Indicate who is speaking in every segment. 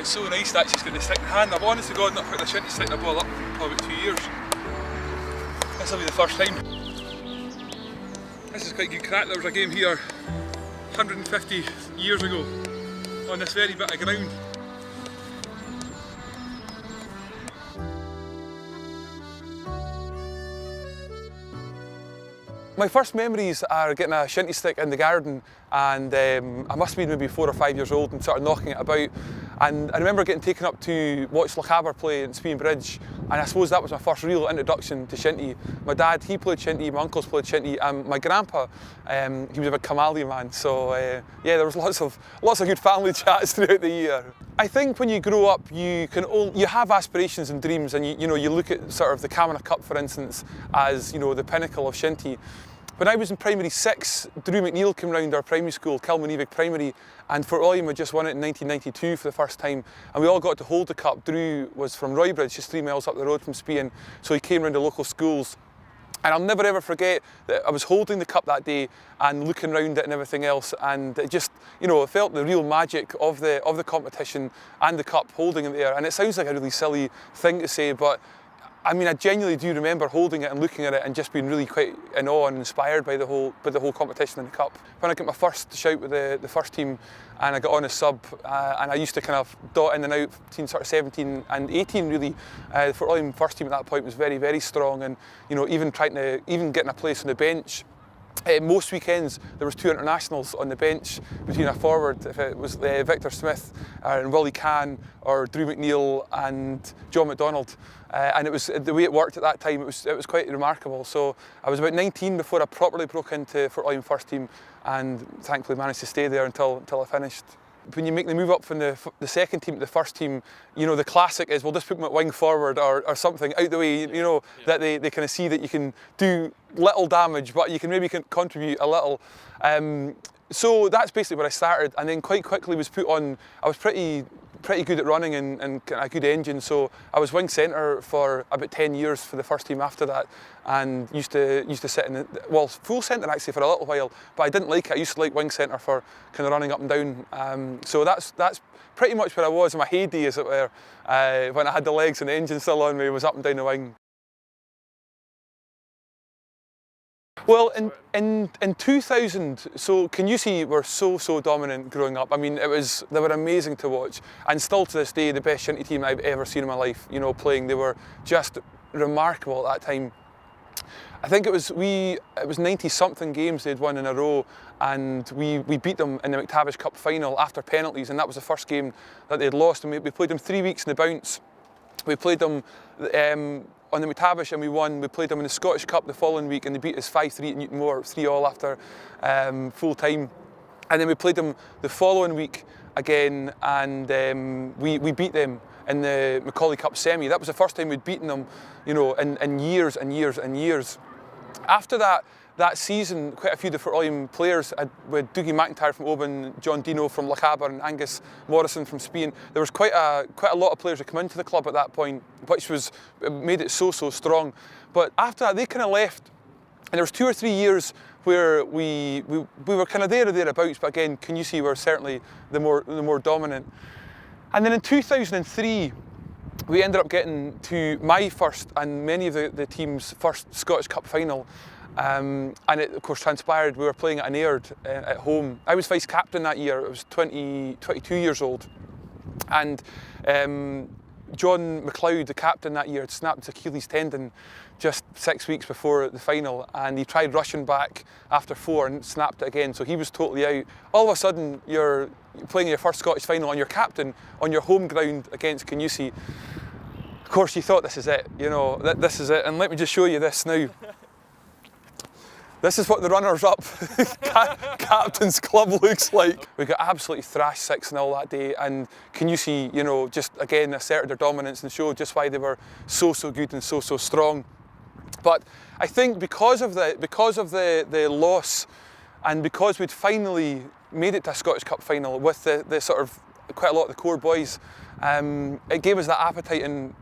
Speaker 1: It's so nice to actually get the stick in hand. I've honest to God not picked a shinty stick in a ball up for about 2 years. This will be the first time. This is quite good crack. There was a game here 150 years ago on this very bit of ground. My first memories are getting a shinty stick in the garden, and I must have been maybe 4 or 5 years old and sort of knocking it about. And I remember getting taken up to watch Lochaber play in Spean Bridge, and I suppose that was my first real introduction to shinty. My dad, he played shinty, my uncles played shinty, and my grandpa, he was a big Camanchd man. So yeah, there was lots of good family chats throughout the year. I think when you grow up, you have aspirations and dreams, and you look at sort of the Camanachd Cup, for instance, as the pinnacle of shinty. When I was in primary 6, Drew McNeil came round our primary school, Kilmanevig Primary, and Fort William had just won it in 1992 for the first time, and we all got to hold the cup. Drew was from Roybridge, just 3 miles up the road from Spean, so he came round to local schools. And I'll never ever forget that I was holding the cup that day and looking around it and everything else, and it just, it felt the real magic of the competition and the cup, holding it there. And it sounds like a really silly thing to say, but I mean, I genuinely do remember holding it and looking at it and just being really quite in awe and inspired by the whole competition in the cup. When I got my first shout with the first team, and I got on as sub, and I used to kind of dot in and out between sort of 17 and 18 really. The Fort William first team at that point was very, very strong, and even getting a place on the bench. Most weekends there was 2 internationals on the bench between a forward, if it was Victor Smith and Willie Can, or Drew McNeil and John McDonald, and it was the way it worked at that time. It was quite remarkable. So I was about 19 before I properly broke into Fort William first team, and thankfully managed to stay there until I finished. When you make the move up from the second team to the first team, the classic is, we'll just put them at wing forward or something out the way, that they kind of see that you can do little damage, but you can maybe contribute a little. So that's basically where I started, and then quite quickly was put on. I was pretty good at running and a good engine, so I was wing centre for about 10 years for the first team after that, and used to sit in full centre actually for a little while, but I didn't like it. I used to like wing centre for kind of running up and down. So that's pretty much where I was in my heyday, as it were, when I had the legs and the engine still on me, was up and down the wing. Well, in 2000, so Kingussie were so dominant growing up. I mean, they were amazing to watch, and still to this day, the best shinty team I've ever seen in my life. Playing, they were just remarkable at that time. I think it was 90-something games they'd won in a row, and we beat them in the Camanchd Cup Final after penalties, and that was the first game that they'd lost. And we played them 3 weeks in the bounce. We played them on the Camanchd and we won. We played them in the Scottish Cup the following week, and they beat us 5-3 at Newtonmore, 3-all after full time. And then we played them the following week again, and we beat them in the Macaulay Cup semi. That was the first time we'd beaten them, in years and years and years. After that season, quite a few of the Fort William players, with Dougie McIntyre from Oban, John Dino from Lochaber, and Angus Morrison from Spean, there was quite a lot of players that come into the club at that point, which made it so strong. But after that, they kind of left, and there was 2 or 3 years where we were kind of there or thereabouts, but again, Kingussie were certainly the more dominant. And then in 2003, we ended up getting to my first and many of the team's first Scottish Cup final. And it, of course, transpired we were playing at an Aird at home. I was vice captain that year. I was 22 years old, and John McLeod, the captain that year, had snapped his Achilles tendon just 6 weeks before the final, and he tried rushing back after 4 and snapped it again, so he was totally out. All of a sudden, you're playing your first Scottish final and you're captain on your home ground against Kingussie. Of course, you thought, this is it, this is it, and let me just show you this now. This is what the runners-up captain's club looks like. We got absolutely thrashed 6-0 that day, and Kingussie, just again asserted their dominance and showed just why they were so good and so strong. But I think because of the loss, and because we'd finally made it to a Scottish Cup final with the sort of quite a lot of the core boys, it gave us that appetite, and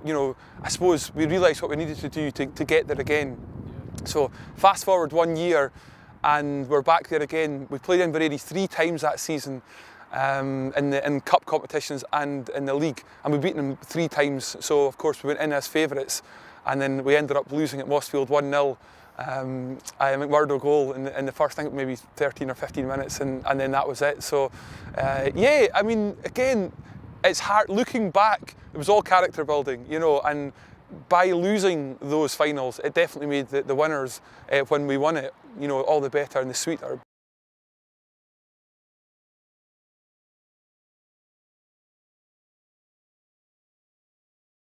Speaker 1: I suppose we realised what we needed to do to get there again. So fast forward 1 year, and we're back there again. We played Inveraray 3 times that season, in cup competitions and in the league, and we've beaten them 3 times, so of course we went in as favourites, and then we ended up losing at Mossfield 1-0. A McMurdo goal in the first, I think maybe 13 or 15 minutes, and then that was it. So yeah, I mean, again, it's hard looking back. It was all character building, you know, and by losing those finals, it definitely made the winners, when we won it, you know, all the better and the sweeter.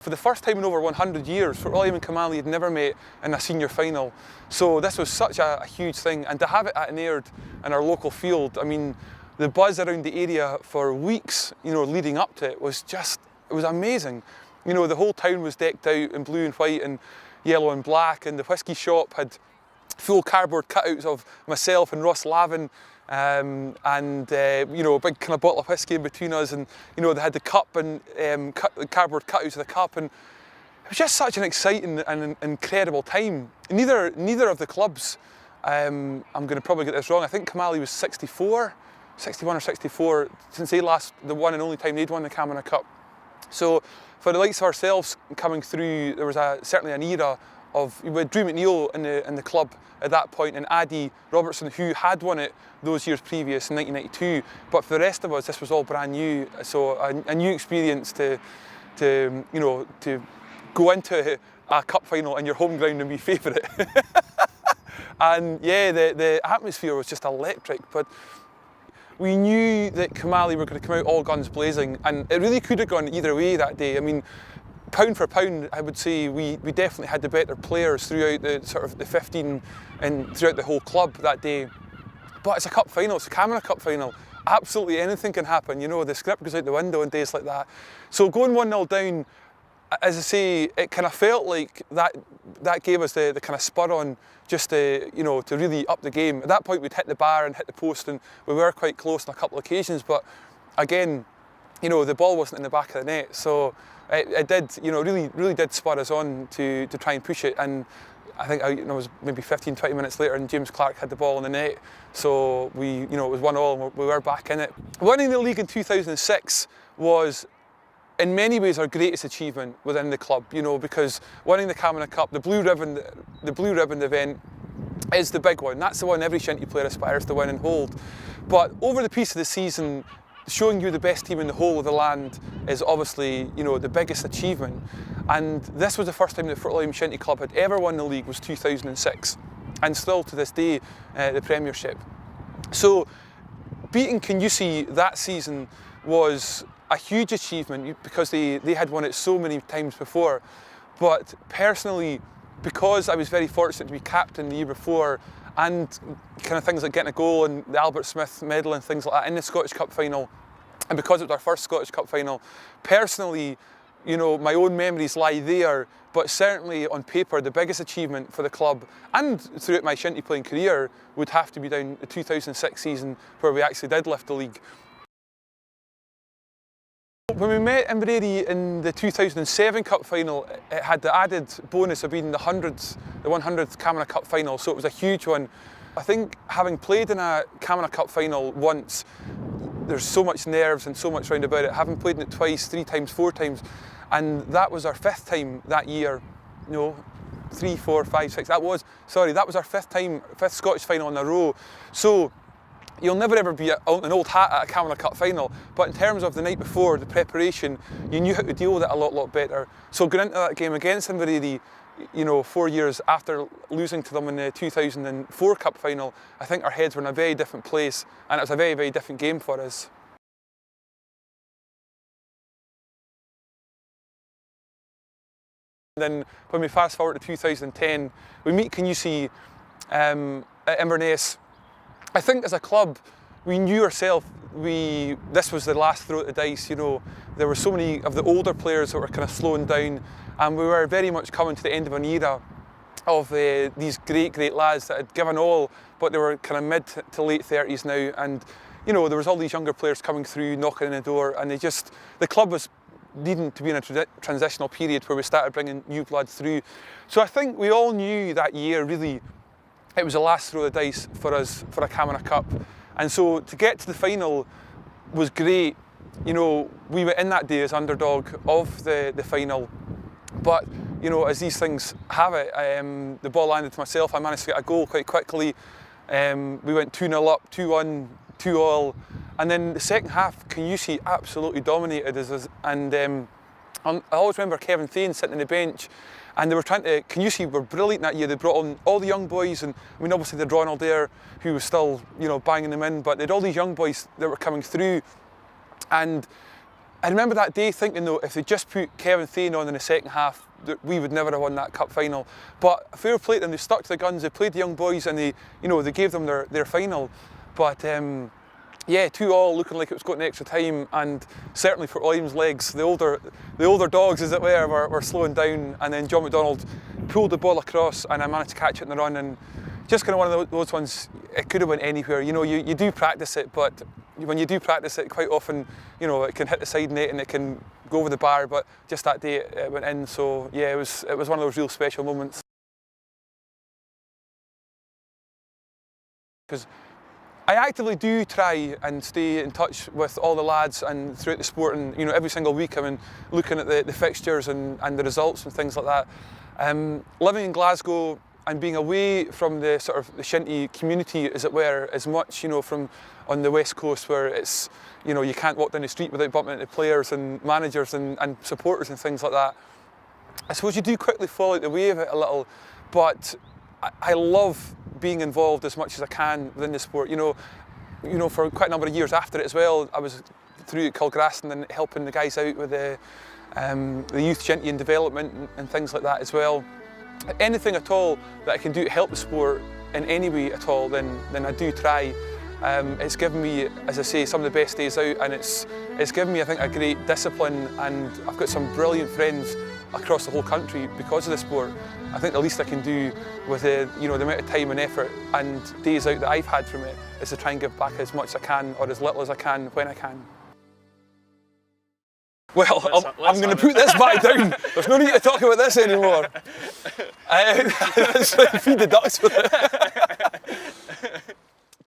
Speaker 1: For the first time in over 100 years, Fort William and Camanchd had never met in a senior final. So this was such a huge thing, and to have it at an Aird in our local field, I mean, the buzz around the area for weeks, you know, leading up to it was just, it was amazing. You know, the whole town was decked out in blue and white and yellow and black, and the whisky shop had full cardboard cutouts of myself and Ross Lavin, and you know, a big kind of bottle of whisky in between us, and you know, they had the cup and cardboard cutouts of the cup, and it was just such an exciting and incredible time. Neither of the clubs, I'm going to probably get this wrong, I think Camanchd was 61 or 64 since the one and only time they'd won the Camanachd Cup. So for the likes of ourselves coming through, there was certainly an era of, with Drew McNeil in the club at that point, and Addy Robertson, who had won it those years previous in 1992. But for the rest of us, this was all brand new. So a new experience to you know, to go into a cup final in your home ground and be favourite. And yeah, the atmosphere was just electric. But we knew that Camanchd were going to come out all guns blazing, and it really could have gone either way that day. I mean, pound for pound, I would say we definitely had the better players throughout the sort of the 15 and throughout the whole club that day. But it's a cup final, it's a Camanachd Cup final. Absolutely anything can happen, you know, the script goes out the window on days like that. So going 1-0 down, as I say, it kind of felt like that gave us the kind of spur on just to, you know, to really up the game. At that point we'd hit the bar and hit the post, and we were quite close on a couple of occasions, but again, you know, the ball wasn't in the back of the net, so it did, you know, really did spur us on to try and push it. And I think it was maybe 15-20 minutes later, and James Clark had the ball in the net, so you know, it was 1-1 and we were back in it. Winning the league in 2006 was in many ways our greatest achievement within the club, you know, because winning the Camanachd Cup, the blue ribbon event, is the big one. That's the one every Shinty player aspires to win and hold. But over the piece of the season, showing you the best team in the whole of the land is obviously, you know, the biggest achievement. And this was the first time that Fort William Shinty Club had ever won the league, was 2006, and still to this day the Premiership. So beating Kingussie that season was a huge achievement because they had won it so many times before. But personally, because I was very fortunate to be captain the year before, and kind of things like getting a goal and the Albert Smith medal and things like that in the Scottish Cup final, and because it was our first Scottish Cup final, personally, you know, my own memories lie there, but certainly on paper the biggest achievement for the club and throughout my Shinty playing career would have to be down the 2006 season, where we actually did lift the league. When we met Inveraray in the 2007 Cup final, it had the added bonus of being the 100th Camanachd Cup final, so it was a huge one. I think having played in a Camanachd Cup final once, there's so much nerves and so much round about it. Having played in it twice, 3 times, 4 times, and that was our 5th time that year. No, 3, 4, 5, 6. That was our 5th Scottish final in a row. So you'll never ever be an old hat at a Camanachd Cup final, but in terms of the night before, the preparation, you knew how to deal with it a lot better. So going into that game against Inveraray, you know, 4 years after losing to them in the 2004 Cup final, I think our heads were in a very different place, and it was a very different game for us. And then when we fast forward to 2010, we meet Kingussie at Inverness. I think as a club, we knew ourselves, this was the last throw at the dice, you know. There were so many of the older players that were kind of slowing down, and we were very much coming to the end of an era of these great lads that had given all, but they were kind of mid to late 30s now, and you know, there was all these younger players coming through, knocking on the door, and the club was needing to be in a transitional period where we started bringing new blood through. So I think we all knew that year, really, it was the last throw of the dice for us for a Camanachd Cup. And so to get to the final, was great. You know, we went in that day as underdog of the final, but you know, as these things have it, the ball landed to myself. I managed to get a goal quite quickly. We went 2-0 up, 2-1, 2-all, and then the second half, Kingussie absolutely dominated us. And I always remember Kevin Thane sitting on the bench, and they were Kingussie were brilliant that year. They brought on all the young boys, and I mean, obviously they'd Ronald there, who was still, you know, banging them in, but they'd all these young boys that were coming through. And I remember that day thinking, though, if they just put Kevin Thane on in the second half, we would never have won that cup final. But fair play to them, they stuck to the guns, they played the young boys, and they gave them their final. But yeah, 2-all, looking like it was going to extra time, and certainly for William's legs, the older dogs, as it were slowing down, and then John McDonald pulled the ball across, and I managed to catch it in the run, and just kind of one of those ones. It could have went anywhere. You know, you do practice it, but when you do practice it, quite often, you know, it can hit the side net and it can go over the bar. But just that day, it went in. So yeah, it was one of those real special moments. Because I actively do try and stay in touch with all the lads and throughout the sport, and you know, every single week I'm looking at the fixtures and the results and things like that. Living in Glasgow and being away from the sort of the Shinty community, as it were, as much, you know, from on the west coast where it's, you know, you can't walk down the street without bumping into players and managers and supporters and things like that. I suppose you do quickly fall out the way of it a little, but I love being involved as much as I can within the sport. You know, for quite a number of years after it as well, I was through at Kilgraston and helping the guys out with the youth Shinty and development and things like that as well. Anything at all that I can do to help the sport in any way at all, then I do try. It's given me, as I say, some of the best days out, and it's given me, I think, a great discipline, and I've got some brilliant friends across the whole country because of the sport. I think the least I can do with the amount of time and effort and days out that I've had from it is to try and give back as much as I can, or as little as I can, when I can. Well, I'm going to put this back down. There's no need to talk about this anymore. Feed the ducks with it.